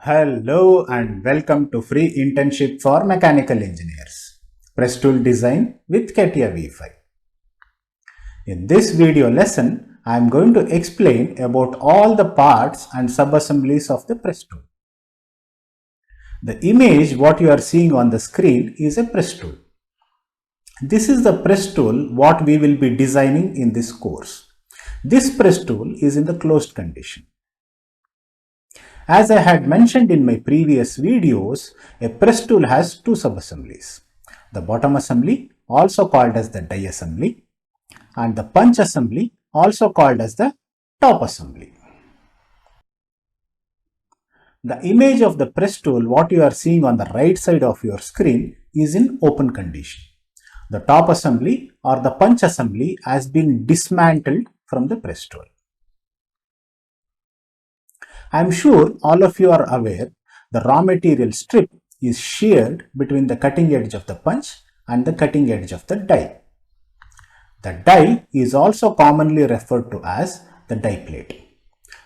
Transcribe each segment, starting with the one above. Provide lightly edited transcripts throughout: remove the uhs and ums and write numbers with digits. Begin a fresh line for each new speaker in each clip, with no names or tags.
Hello and welcome to free internship for mechanical engineers. Press tool design with CATIA V5. In this video lesson, I am going to explain about all the parts and subassemblies of the press tool. The image what you are seeing on the screen is a press tool. This is the press tool what we will be designing in this course. This press tool is in the closed condition. As I had mentioned in my previous videos, a press tool has two subassemblies. The bottom assembly, also called as the die assembly, and the punch assembly, also called as the top assembly. The image of the press tool what you are seeing on the right side of your screen is in open condition. The top assembly or the punch assembly has been dismantled from the press tool. I am sure all of you are aware the raw material strip is sheared between the cutting edge of the punch and the cutting edge of the die. The die is also commonly referred to as the die plate.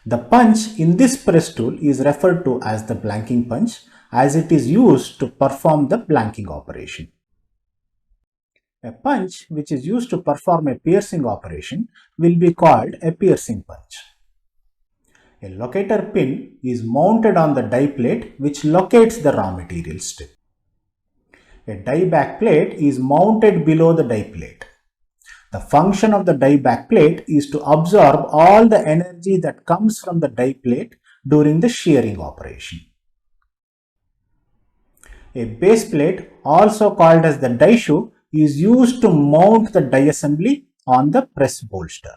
The punch in this press tool is referred to as the blanking punch as it is used to perform the blanking operation. A punch which is used to perform a piercing operation will be called a piercing punch. A locator pin is mounted on the die plate which locates the raw material strip. A die back plate is mounted below the die plate. The function of the die back plate is to absorb all the energy that comes from the die plate during the shearing operation. A base plate, also called as the die shoe, is used to mount the die assembly on the press bolster.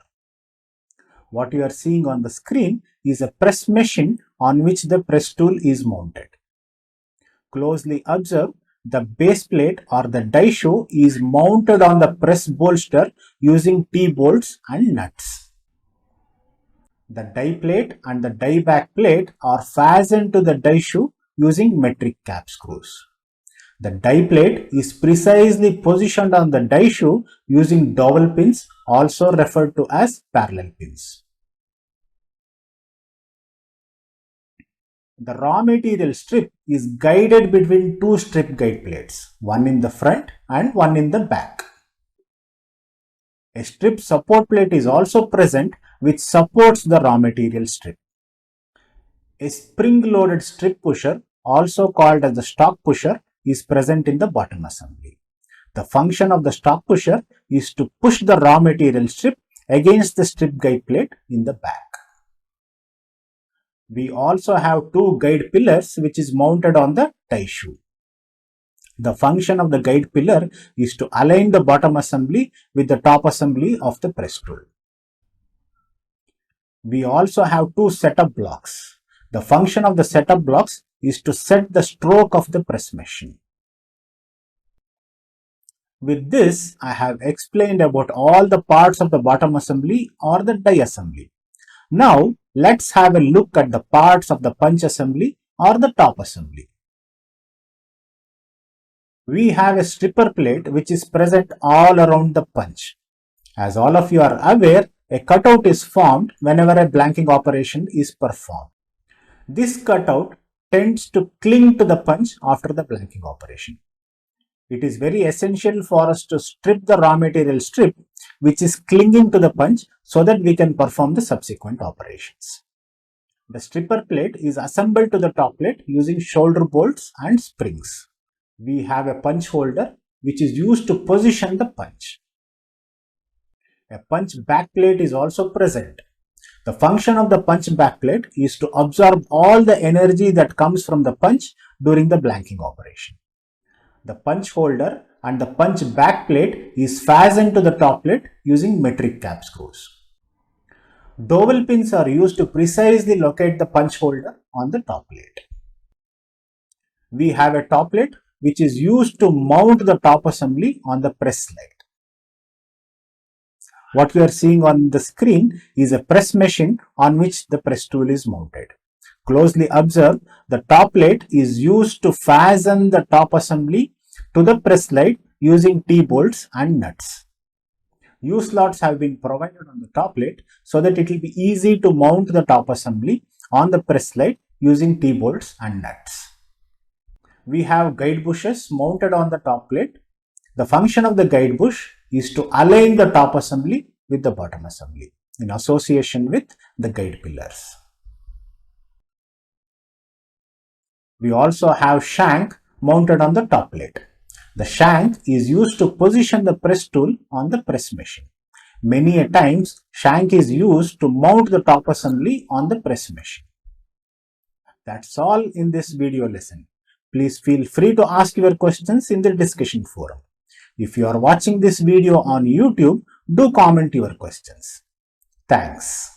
What you are seeing on the screen is a press machine on which the press tool is mounted. Closely observe, the base plate or the die shoe is mounted on the press bolster using T-bolts and nuts. The die plate and the die back plate are fastened to the die shoe using metric cap screws. The die plate is precisely positioned on the die shoe using dowel pins, also referred to as parallel pins. The raw material strip is guided between two strip guide plates, one in the front and one in the back. A strip support plate is also present which supports the raw material strip. A spring-loaded strip pusher, also called as the stock pusher, is present in the bottom assembly. The function of the stock pusher is to push the raw material strip against the strip guide plate in the back. We also have two guide pillars which is mounted on the die shoe. The function of the guide pillar is to align the bottom assembly with the top assembly of the press tool. We also have two setup blocks. The function of the setup blocks is to set the stroke of the press machine. With this, I have explained about all the parts of the bottom assembly or the die assembly. Now, let's have a look at the parts of the punch assembly or the top assembly. We have a stripper plate which is present all around the punch. As all of you are aware, a cutout is formed whenever a blanking operation is performed. This cutout tends to cling to the punch after the blanking operation. It is very essential for us to strip the raw material strip which is clinging to the punch so that we can perform the subsequent operations. The stripper plate is assembled to the top plate using shoulder bolts and springs. We have a punch holder which is used to position the punch. A punch back plate is also present. The function of the punch back plate is to absorb all the energy that comes from the punch during the blanking operation. The punch holder and the punch back plate is fastened to the top plate using metric cap screws. Dowel pins are used to precisely locate the punch holder on the top plate. We have a top plate which is used to mount the top assembly on the press slide. What you are seeing on the screen is a press machine on which the press tool is mounted. Closely observe, the top plate is used to fasten the top assembly to the press slide using T-bolts and nuts. U-slots have been provided on the top plate so that it will be easy to mount the top assembly on the press slide using T-bolts and nuts. We have guide bushes mounted on the top plate. The function of the guide bush is to align the top assembly with the bottom assembly in association with the guide pillars. We also have shank mounted on the top plate. The shank is used to position the press tool on the press machine. Many a times, shank is used to mount the top assembly on the press machine. That's all in this video lesson. Please feel free to ask your questions in the discussion forum. If you are watching this video on YouTube, do comment your questions. Thanks.